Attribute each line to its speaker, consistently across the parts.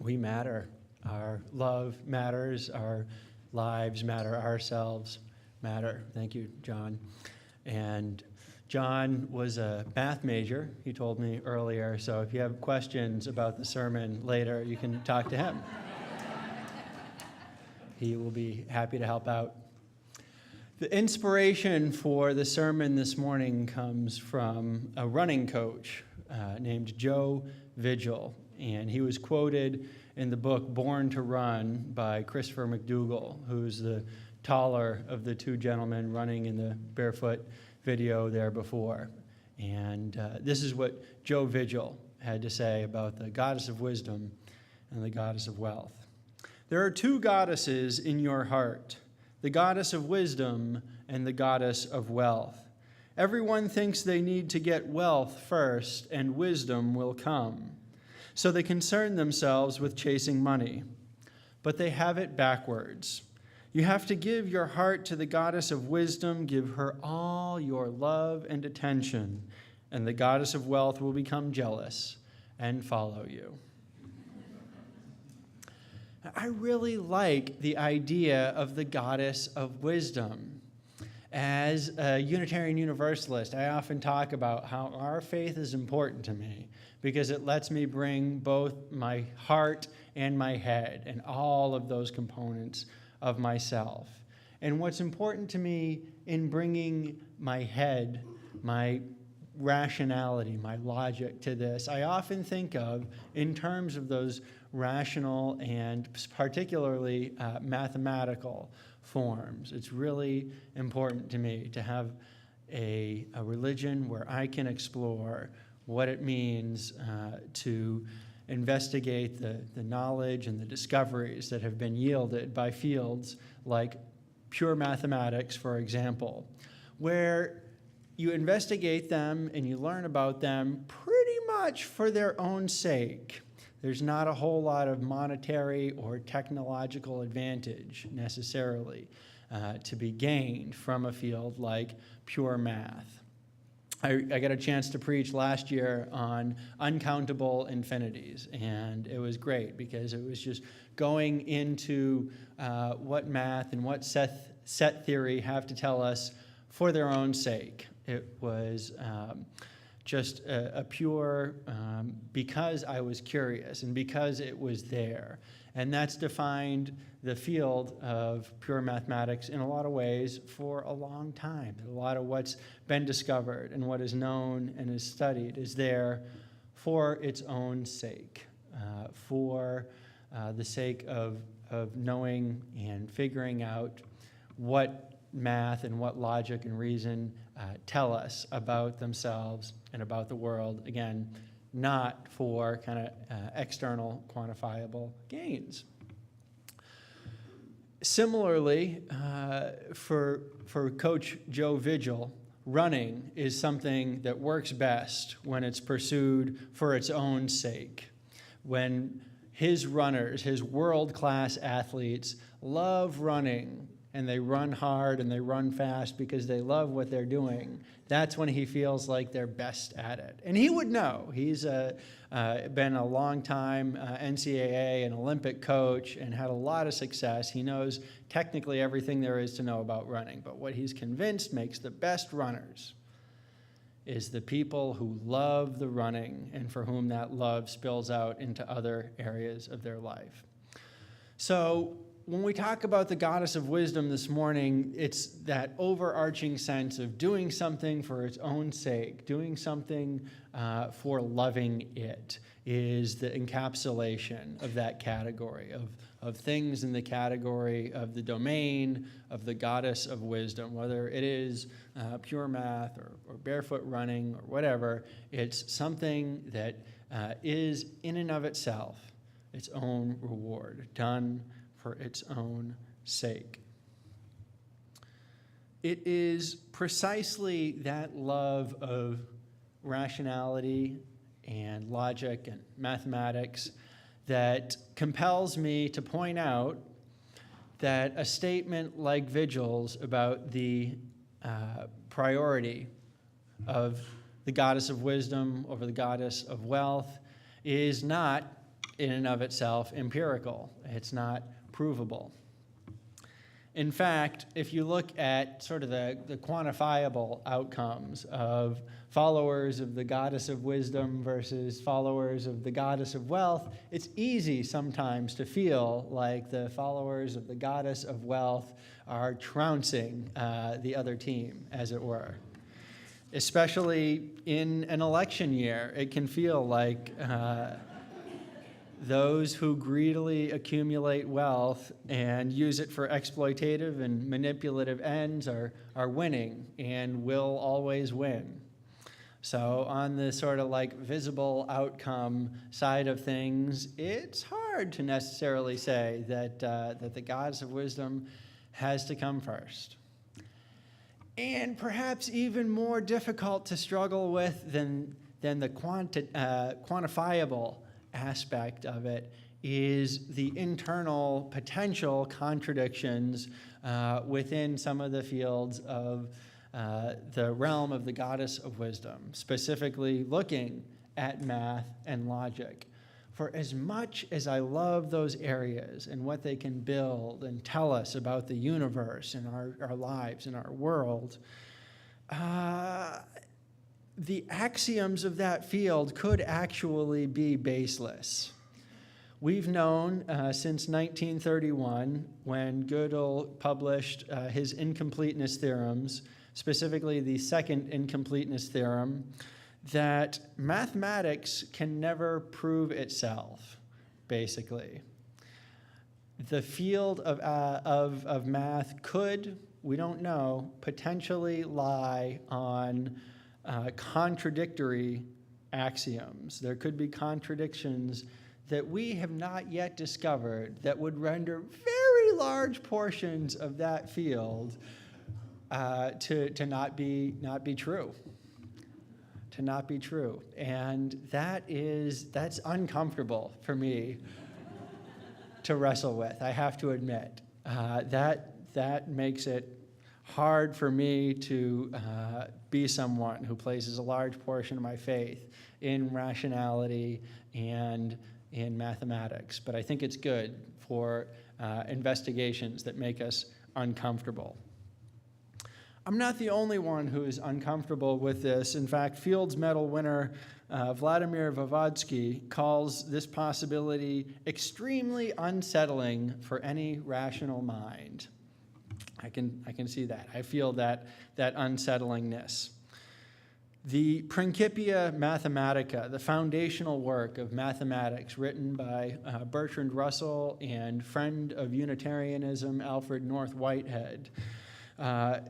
Speaker 1: We matter. Our love matters. Our lives matter. Ourselves matter. Thank you, John. And John was a math major, he told me earlier, so if you have questions about the sermon later, you can talk to him. He will be happy to help out. The inspiration for the sermon this morning comes from a running coach named Joe Vigil, and he was quoted in the book Born to Run by Christopher McDougall, who's the taller of the two gentlemen running in the barefoot video there before. And this is what Joe Vigil had to say about the goddess of wisdom and the goddess of wealth. There are two goddesses in your heart, the goddess of wisdom and the goddess of wealth. Everyone thinks they need to get wealth first and wisdom will come. So they concern themselves with chasing money. But they have it backwards. You have to give your heart to the goddess of wisdom, give her all your love and attention, and the goddess of wealth will become jealous and follow you. I really like the idea of the goddess of wisdom. As a Unitarian Universalist, I often talk about how our faith is important to me because it lets me bring both my heart and my head and all of those components of myself. And what's important to me in bringing my head, my rationality, my logic to this, I often think of in terms of those rational and particularly mathematical forms. It's really important to me to have a religion where I can explore what it means to investigate the knowledge and the discoveries that have been yielded by fields like pure mathematics, for example, where you investigate them and you learn about them pretty much for their own sake. There's not a whole lot of monetary or technological advantage necessarily to be gained from a field like pure math. I got a chance to preach last year on uncountable infinities, and it was great because it was just going into what math and what set theory have to tell us for their own sake. It was just a pure, because I was curious and because it was there. And that's defined the field of pure mathematics in a lot of ways for a long time. A lot of what's been discovered and what is known and is studied is there for its own sake, for the sake of knowing and figuring out what math and what logic and reason tell us about themselves and about the world. Again, not for kind of external quantifiable gains. Similarly, for Coach Joe Vigil, running is something that works best when it's pursued for its own sake. When his runners, his world-class athletes, love running, and they run hard and they run fast because they love what they're doing, that's when he feels like they're best at it. And he would know. He's been a long-time NCAA and Olympic coach and had a lot of success. He knows technically everything there is to know about running. But what he's convinced makes the best runners is the people who love the running and for whom that love spills out into other areas of their life. So when we talk about the goddess of wisdom this morning, it's that overarching sense of doing something for its own sake, doing something for loving it, is the encapsulation of that category, of things in the category of the domain of the goddess of wisdom, whether it is pure math or barefoot running or whatever. It's something that is in and of itself its own reward, done for its own sake. It is precisely that love of rationality and logic and mathematics that compels me to point out that a statement like Vigil's about the priority of the goddess of wisdom over the goddess of wealth is not in and of itself empirical. It's not provable. In fact, if you look at sort of the quantifiable outcomes of followers of the goddess of wisdom versus followers of the goddess of wealth, it's easy sometimes to feel like the followers of the goddess of wealth are trouncing the other team, as it were. Especially in an election year, it can feel like those who greedily accumulate wealth and use it for exploitative and manipulative ends are winning and will always win. So on the sort of like visible outcome side of things, it's hard to necessarily say that the goddess of wisdom has to come first. And perhaps even more difficult to struggle with than the quantifiable aspect of it is the internal potential contradictions within some of the fields of the realm of the goddess of wisdom, specifically looking at math and logic. For as much as I love those areas and what they can build and tell us about the universe and our lives and our world, the axioms of that field could actually be baseless. We've known since 1931, when Gödel published his incompleteness theorems, specifically the second incompleteness theorem, that mathematics can never prove itself, basically. The field of math could, we don't know, potentially lie on contradictory axioms. There could be contradictions that we have not yet discovered that would render very large portions of that field to not be true. To not be true. And that's uncomfortable for me to wrestle with, I have to admit. That makes it hard for me to be someone who places a large portion of my faith in rationality and in mathematics. But I think it's good for investigations that make us uncomfortable. I'm not the only one who is uncomfortable with this. In fact, Fields Medal winner Vladimir Voevodsky calls this possibility extremely unsettling for any rational mind. I can see that. I feel that unsettlingness. The Principia Mathematica, the foundational work of mathematics written by Bertrand Russell and friend of Unitarianism Alfred North Whitehead,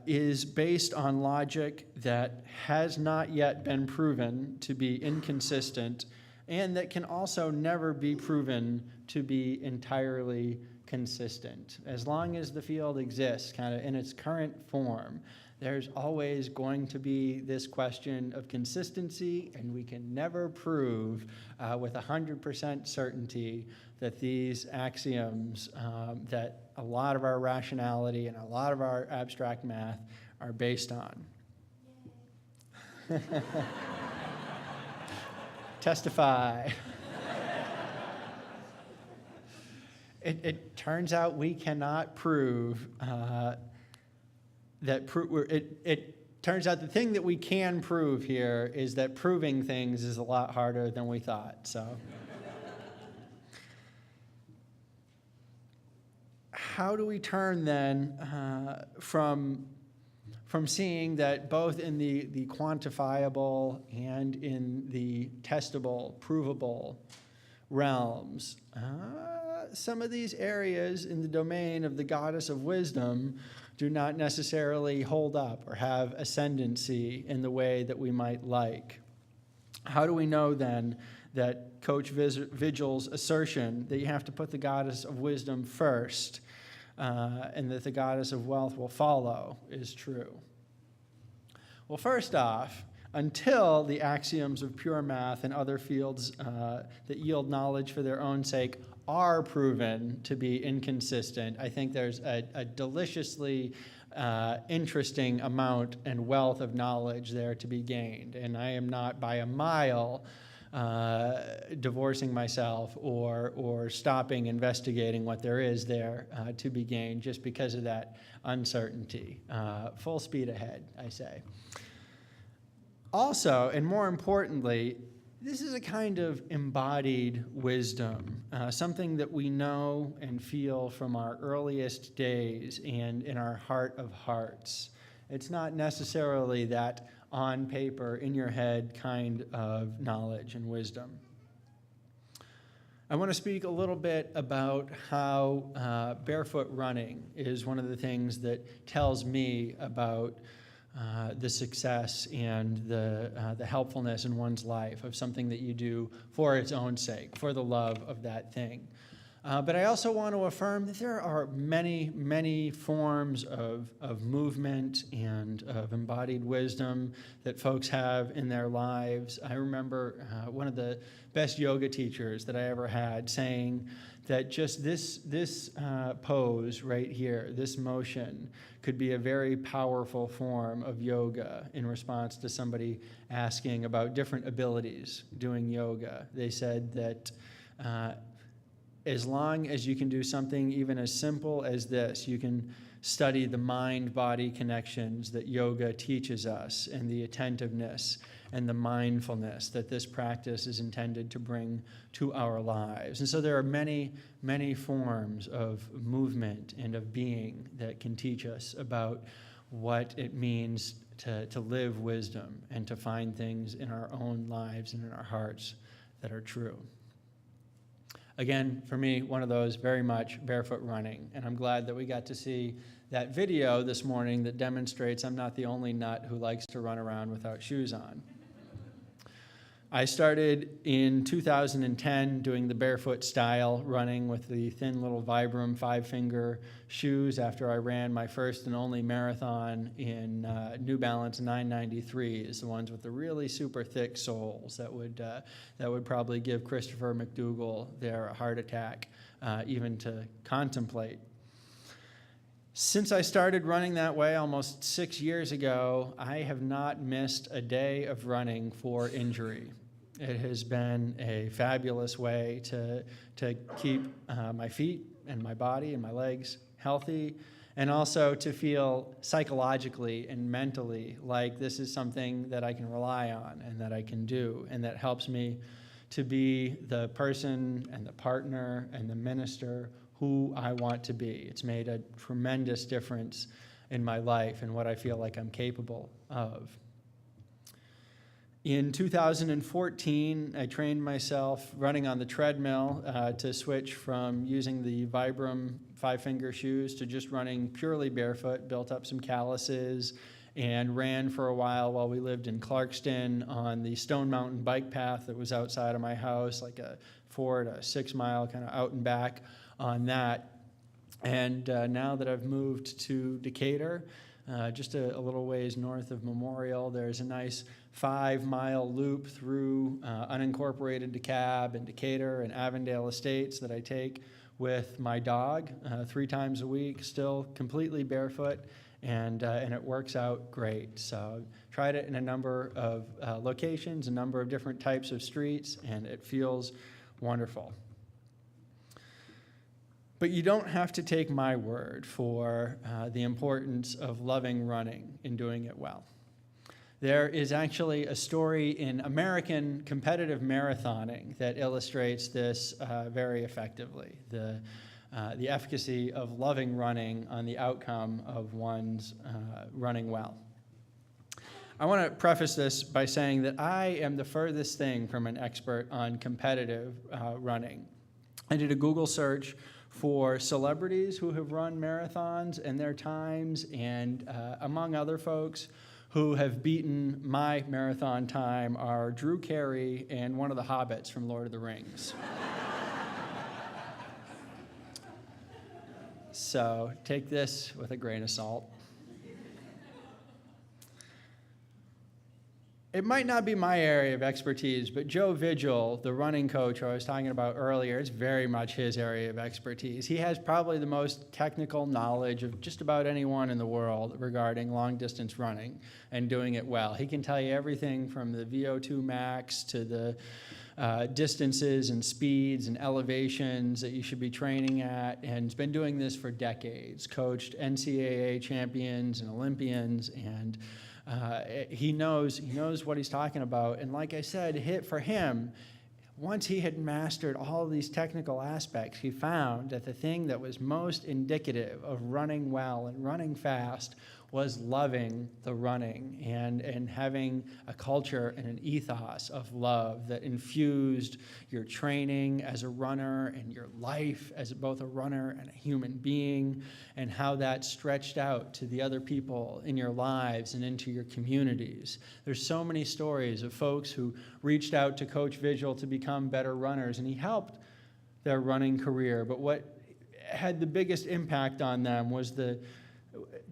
Speaker 1: is based on logic that has not yet been proven to be inconsistent and that can also never be proven to be entirely consistent. As long as the field exists kind of in its current form, there's always going to be this question of consistency, and we can never prove with 100% certainty that these axioms that a lot of our rationality and a lot of our abstract math are based on. Testify. It turns out we cannot prove it turns out the thing that we can prove here is that proving things is a lot harder than we thought. So, how do we turn then from seeing that both in the quantifiable and in the testable, provable realms, some of these areas in the domain of the goddess of wisdom do not necessarily hold up or have ascendancy in the way that we might like? How do we know then that Coach Vigil's assertion that you have to put the goddess of wisdom first and that the goddess of wealth will follow is true? Well, first off, until the axioms of pure math and other fields that yield knowledge for their own sake are proven to be inconsistent, I think there's a deliciously interesting amount and wealth of knowledge there to be gained. And I am not by a mile divorcing myself or stopping investigating what there is there to be gained just because of that uncertainty. Full speed ahead, I say. Also, and more importantly, this is a kind of embodied wisdom, something that we know and feel from our earliest days and in our heart of hearts. It's not necessarily that on paper, in your head kind of knowledge and wisdom. I want to speak a little bit about how barefoot running is one of the things that tells me about the success and the helpfulness in one's life of something that you do for its own sake, for the love of that thing. But I also want to affirm that there are many, many forms of movement and of embodied wisdom that folks have in their lives. I remember one of the best yoga teachers that I ever had saying that just this pose right here, this motion, could be a very powerful form of yoga in response to somebody asking about different abilities doing yoga. They said that as long as you can do something even as simple as this, you can study the mind-body connections that yoga teaches us and the attentiveness and the mindfulness that this practice is intended to bring to our lives. And so there are many, many forms of movement and of being that can teach us about what it means to live wisdom and to find things in our own lives and in our hearts that are true. Again, for me, one of those very much barefoot running, and I'm glad that we got to see that video this morning that demonstrates I'm not the only nut who likes to run around without shoes on. I started in 2010 doing the barefoot style, running with the thin little Vibram 5-finger shoes after I ran my first and only marathon in New Balance 993s, the ones with the really super thick soles that would probably give Christopher McDougall there a heart attack even to contemplate. Since I started running that way almost 6 years ago, I have not missed a day of running for injury. It has been a fabulous way to keep my feet and my body and my legs healthy, and also to feel psychologically and mentally like this is something that I can rely on and that I can do, and that helps me to be the person and the partner and the minister who I want to be. It's made a tremendous difference in my life and what I feel like I'm capable of. In 2014, I trained myself running on the treadmill to switch from using the Vibram 5-finger shoes to just running purely barefoot, built up some calluses, and ran for a while we lived in Clarkston on the Stone Mountain bike path that was outside of my house, like a 4 to 6 mile kind of out and back on that. And now that I've moved to Decatur, just a little ways north of Memorial, there's a nice 5-mile loop through unincorporated DeKalb and Decatur and Avondale Estates that I take with my dog 3 times a week, still completely barefoot, and it works out great. So I've tried it in a number of locations, a number of different types of streets, and it feels wonderful. But you don't have to take my word for the importance of loving running and doing it well. There is actually a story in American competitive marathoning that illustrates this very effectively, the efficacy of loving running on the outcome of one's running well. I want to preface this by saying that I am the furthest thing from an expert on competitive running. I did a Google search for celebrities who have run marathons and their times, and among other folks who have beaten my marathon time are Drew Carey and one of the hobbits from Lord of the Rings. So take this with a grain of salt. It might not be my area of expertise, but Joe Vigil, the running coach who I was talking about earlier, it's very much his area of expertise. He has probably the most technical knowledge of just about anyone in the world regarding long-distance running and doing it well. He can tell you everything from the VO2 max to the distances and speeds and elevations that you should be training at, and has been doing this for decades, coached NCAA champions and Olympians, and he knows what he's talking about. And like I said, for him, once he had mastered all of these technical aspects, he found that the thing that was most indicative of running well and running fast was loving the running and having a culture and an ethos of love that infused your training as a runner and your life as both a runner and a human being, and how that stretched out to the other people in your lives and into your communities. There's so many stories of folks who reached out to Coach Vigil to become better runners, and he helped their running career. But what had the biggest impact on them was the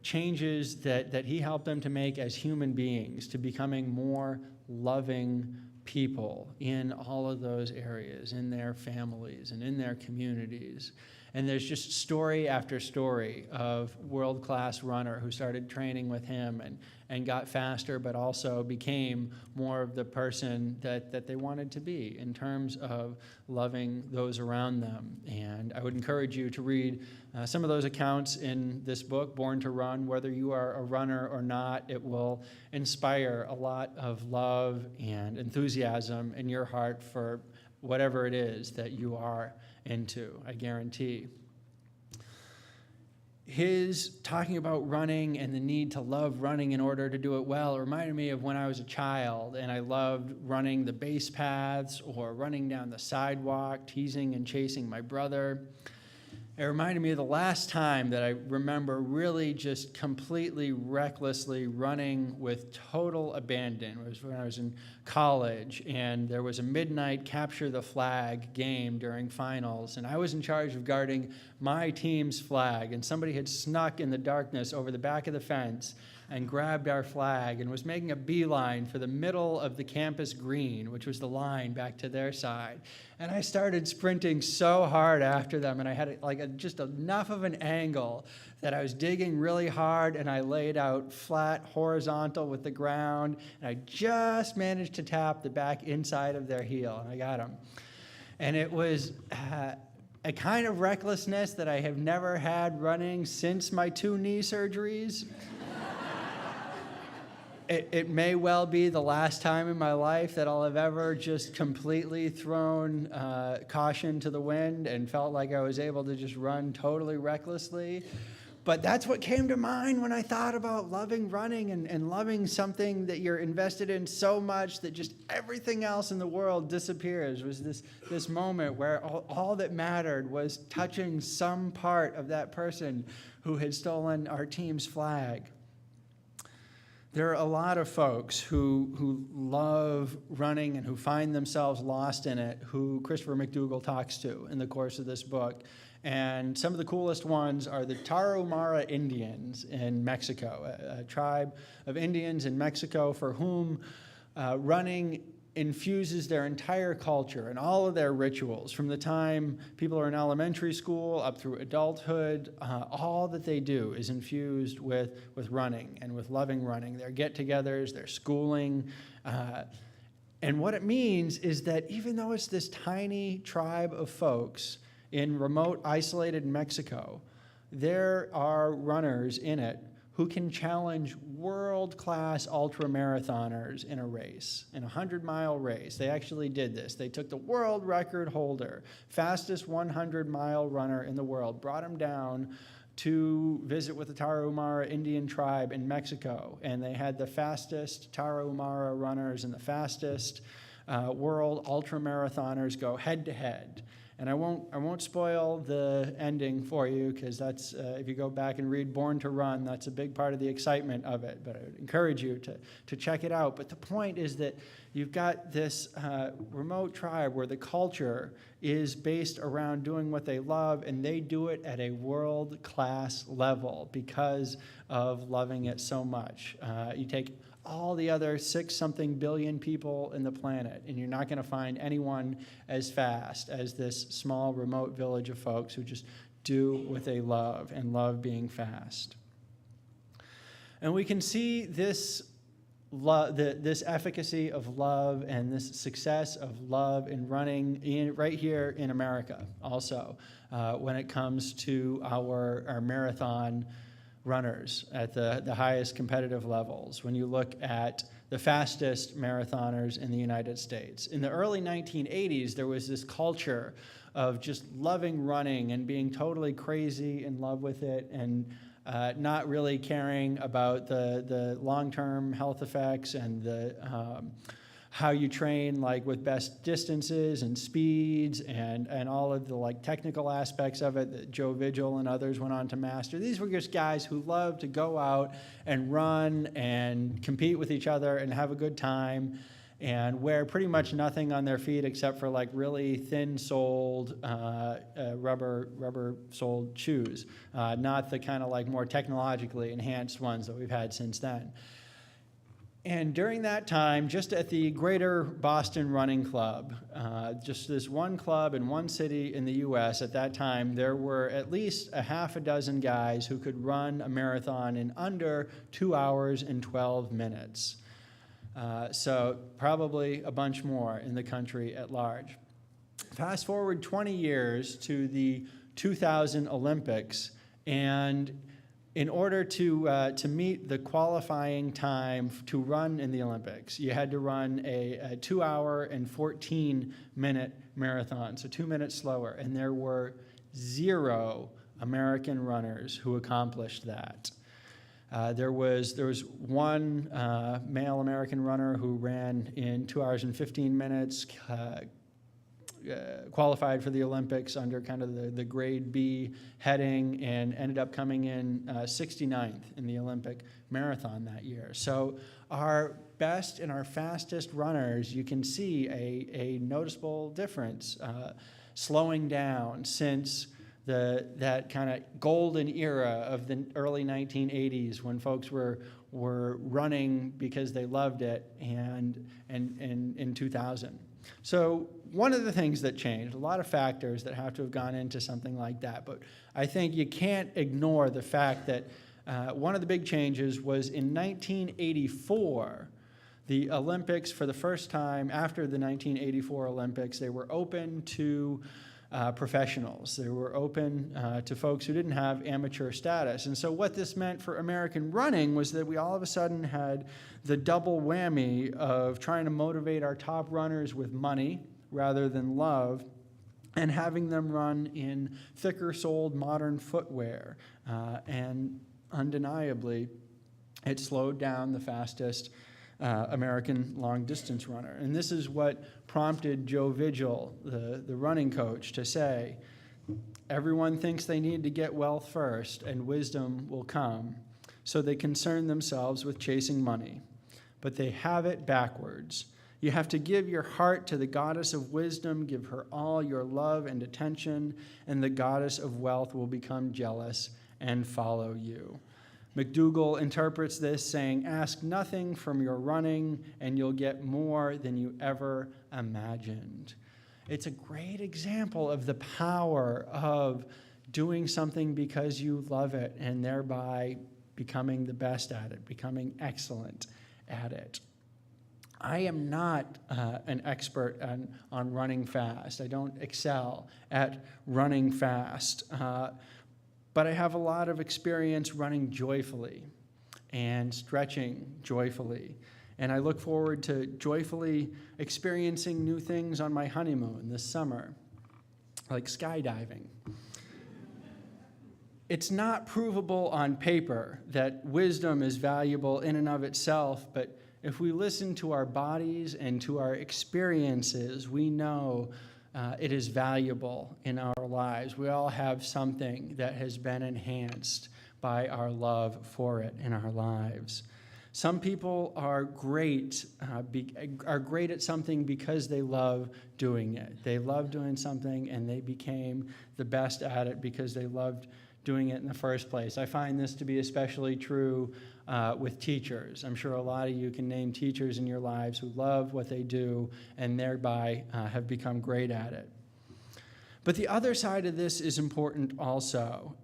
Speaker 1: changes that he helped them to make as human beings, to becoming more loving people in all of those areas, in their families and in their communities. And there's just story after story of world-class runner who started training with him and got faster, but also became more of the person that they wanted to be in terms of loving those around them. And I would encourage you to read some of those accounts in this book, Born to Run. Whether you are a runner or not, it will inspire a lot of love and enthusiasm in your heart for whatever it is that you are into, I guarantee. His talking about running and the need to love running in order to do it well reminded me of when I was a child and I loved running the base paths or running down the sidewalk, teasing and chasing my brother. It reminded me of the last time that I remember really just completely recklessly running with total abandon. It was when I was in college, and there was a midnight capture the flag game during finals, and I was in charge of guarding my team's flag, and somebody had snuck in the darkness over the back of the fence and grabbed our flag and was making a beeline for the middle of the campus green, which was the line back to their side. And I started sprinting so hard after them, and I had just enough of an angle that I was digging really hard, and I laid out flat, horizontal with the ground, and I just managed to tap the back inside of their heel, and I got them. And it was a kind of recklessness that I have never had running since my 2 knee surgeries. It may well be the last time in my life that I'll have ever just completely thrown caution to the wind and felt like I was able to just run totally recklessly. But that's what came to mind when I thought about loving running and loving something that you're invested in so much that just everything else in the world disappears. Was this moment where all that mattered was touching some part of that person who had stolen our team's flag. There are a lot of folks who love running and who find themselves lost in it, who Christopher McDougall talks to in the course of this book. And some of the coolest ones are the Tarahumara Indians in Mexico, a tribe of Indians in Mexico for whom running infuses their entire culture and all of their rituals. From the time people are in elementary school up through adulthood, all that they do is infused with running and with loving running. Their get-togethers, their schooling. And what it means is that even though it's this tiny tribe of folks in remote, isolated Mexico, there are runners in it who can challenge world-class ultramarathoners in a race, in a 100-mile race. They actually did this. They took the world record holder, fastest 100-mile runner in the world, brought him down to visit with the Tarahumara Indian tribe in Mexico, and they had the fastest Tarahumara runners and the fastest world ultramarathoners go head-to-head. And I won't spoil the ending for you, because that's if you go back and read Born to Run, that's a big part of the excitement of it. But I would encourage you to check it out. But the point is that you've got this remote tribe where the culture is based around doing what they love, and they do it at a world-class level because of loving it so much. You take all the other 6-something billion people in the planet, and you're not going to find anyone as fast as this small remote village of folks who just do what they love and love being fast. And we can see this this efficacy of love and this success of love in running right here in America also when it comes to our marathon runners at the highest competitive levels. When you look at the fastest marathoners in the United States. In the early 1980s, there was this culture of just loving running and being totally crazy in love with it and not really caring about the long-term health effects and the how you train, like with best distances and speeds and all of the like technical aspects of it that Joe Vigil and others went on to master. These were just guys who loved to go out and run and compete with each other and have a good time and wear pretty much nothing on their feet except for like really thin-soled rubber-soled shoes, not the kind of like more technologically enhanced ones that we've had since then. And during that time, just at the Greater Boston Running Club, just this one club in one city in the U.S. at that time, there were at least a half a dozen guys who could run a marathon in under 2 hours and 12 minutes. So probably a bunch more in the country at large. Fast forward 20 years to the 2000 Olympics, and in order to meet the qualifying time to run in the Olympics, you had to run a 2 hour and 14-minute marathon, so 2 minutes slower. And there were 0 American runners who accomplished that. There was one male American runner who ran in 2 hours and 15 minutes, qualified for the Olympics under kind of the grade B heading and ended up coming in 69th in the Olympic marathon that year. So our best and our fastest runners, you can see a noticeable difference slowing down since that kind of golden era of the early 1980s when folks were running because they loved it and in 2000. So one of the things that changed, a lot of factors that have to have gone into something like that, but I think you can't ignore the fact that one of the big changes was in 1984, the Olympics, for the first time after the 1984 Olympics, they were open to professionals. They were open to folks who didn't have amateur status. And so what this meant for American running was that we all of a sudden had the double whammy of trying to motivate our top runners with money rather than love and having them run in thicker-soled modern footwear. And undeniably, it slowed down the fastest American long-distance runner. And this is what prompted Joe Vigil, the running coach, to say, everyone thinks they need to get wealth first and wisdom will come, so they concern themselves with chasing money. But they have it backwards. You have to give your heart to the goddess of wisdom, give her all your love and attention, and the goddess of wealth will become jealous and follow you. McDougall interprets this saying, ask nothing from your running and you'll get more than you ever imagined. It's a great example of the power of doing something because you love it and thereby becoming the best at it, becoming excellent at it. I am not an expert on running fast. I don't excel at running fast. But I have a lot of experience running joyfully and stretching joyfully. And I look forward to joyfully experiencing new things on my honeymoon this summer, like skydiving. It's not provable on paper that wisdom is valuable in and of itself, but if we listen to our bodies and to our experiences, we know it is valuable in our lives. We all have something that has been enhanced by our love for it in our lives. Some people are great at something because they love doing it. They love doing something and they became the best at it because they loved doing it in the first place. I find this to be especially true with teachers. I'm sure a lot of you can name teachers in your lives who love what they do and thereby have become great at it. But the other side of this is important also,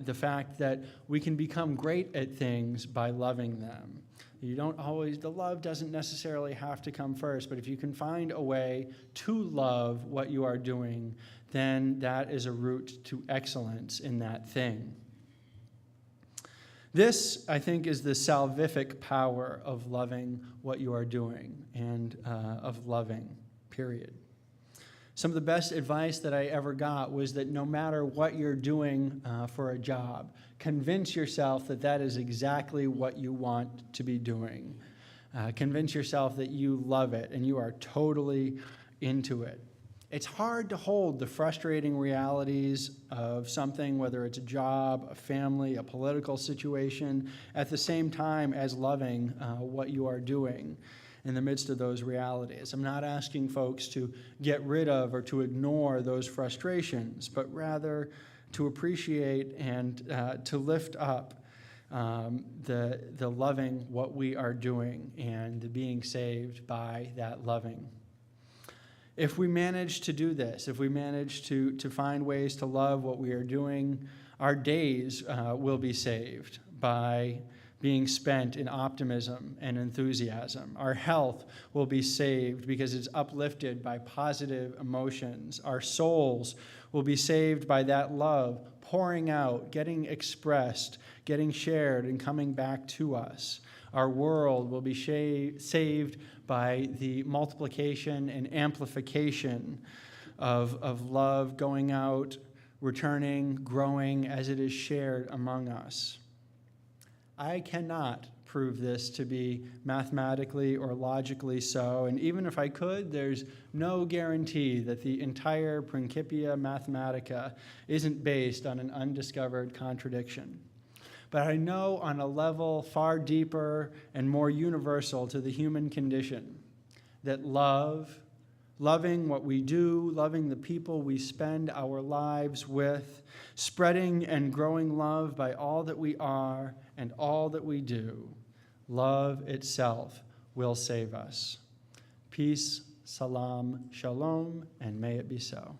Speaker 1: the fact that we can become great at things by loving them. You don't always, the love doesn't necessarily have to come first, but if you can find a way to love what you are doing, then that is a route to excellence in that thing. This, I think, is the salvific power of loving what you are doing and of loving, period. Some of the best advice that I ever got was that no matter what you're doing for a job, convince yourself that that is exactly what you want to be doing. Convince yourself that you love it and you are totally into it. It's hard to hold the frustrating realities of something, whether it's a job, a family, a political situation, at the same time as loving what you are doing in the midst of those realities. I'm not asking folks to get rid of or to ignore those frustrations, but rather to appreciate and to lift up the loving what we are doing and the being saved by that loving. If we manage to do this, if we manage to find ways to love what we are doing, our days will be saved by being spent in optimism and enthusiasm. Our health will be saved because it's uplifted by positive emotions. Our souls will be saved by that love pouring out, getting expressed, getting shared, and coming back to us. Our world will be saved by the multiplication and amplification of love going out, returning, growing as it is shared among us. I cannot prove this to be mathematically or logically so, and even if I could, there's no guarantee that the entire Principia Mathematica isn't based on an undiscovered contradiction. But I know on a level far deeper and more universal to the human condition that loving what we do, loving the people we spend our lives with, spreading and growing love by all that we are and all that we do, love itself will save us. Peace, salam, shalom, and may it be so.